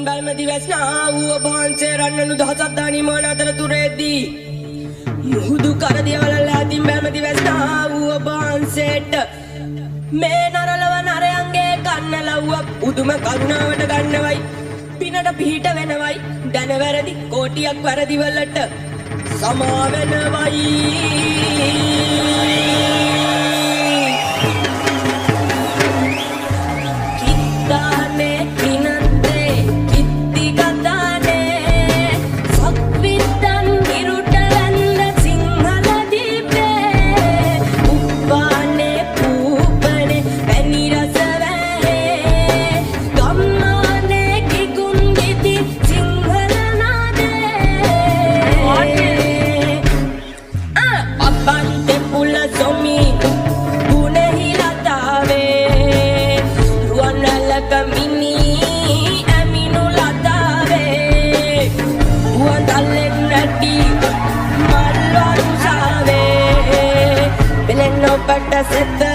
බල්මති වැස්නා වූ ඔබවහන්සේ රන්නනු දහසක් දානි මාන අතරතුරේදී මුහුදු කරදියවලල්ල ඇතින් බල්මති වැස්නා වූ ඔබවහන්සේට මේ නරලව නරයන්ගේ කන්න ලව්ව පුදුම කරුණාවට ගන්නවයි පිනට පිහිට වෙනවයි දැනවැරදි කෝටියක් වැරදිවලට සමා වෙනවයි set